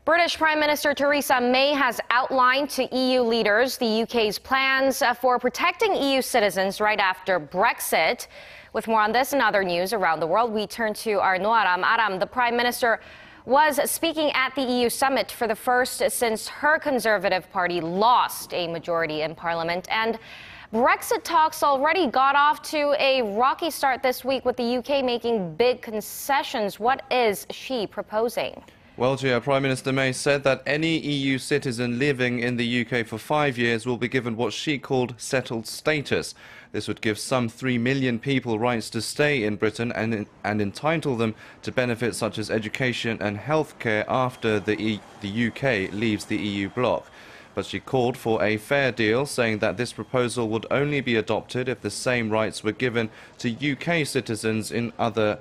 British Prime Minister Theresa May has outlined to EU leaders the UK's plans for protecting EU citizens right after Brexit. With more on this and other news around the world, we turn to our Noaram. Aram, the Prime Minister was speaking at the EU summit for the first since her Conservative Party lost a majority in Parliament. And Brexit talks already got off to a rocky start this week, with the UK making big concessions. What is she proposing? Well, Gia, Prime Minister May said that any EU citizen living in the UK for 5 years will be given what she called settled status. This would give some 3 million people rights to stay in Britain and entitle them to benefits such as education and healthcare after the UK leaves the EU bloc. But she called for a fair deal, saying that this proposal would only be adopted if the same rights were given to UK citizens in other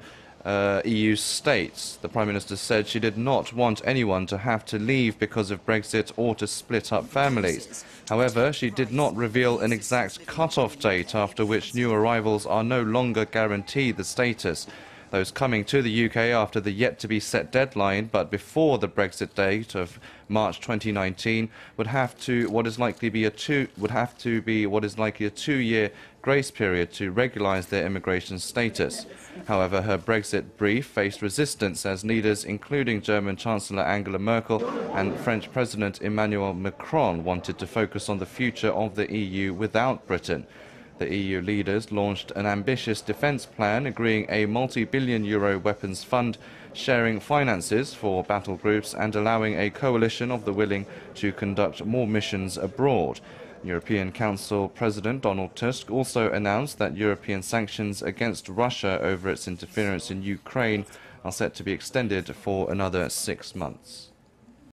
EU states. The Prime Minister said she did not want anyone to have to leave because of Brexit or to split up families. However, she did not reveal an exact cut-off date after which new arrivals are no longer guaranteed the status. Those coming to the UK after the yet-to-be-set deadline, but before the Brexit date of March 2019, would have to what is likely be a 2-year grace period to regularise their immigration status. However, her Brexit brief faced resistance as leaders, including German Chancellor Angela Merkel and French President Emmanuel Macron, wanted to focus on the future of the EU without Britain. The EU leaders launched an ambitious defence plan, agreeing a multi-billion-euro weapons fund, sharing finances for battle groups and allowing a coalition of the willing to conduct more missions abroad. European Council President Donald Tusk also announced that European sanctions against Russia over its interference in Ukraine are set to be extended for another 6 months.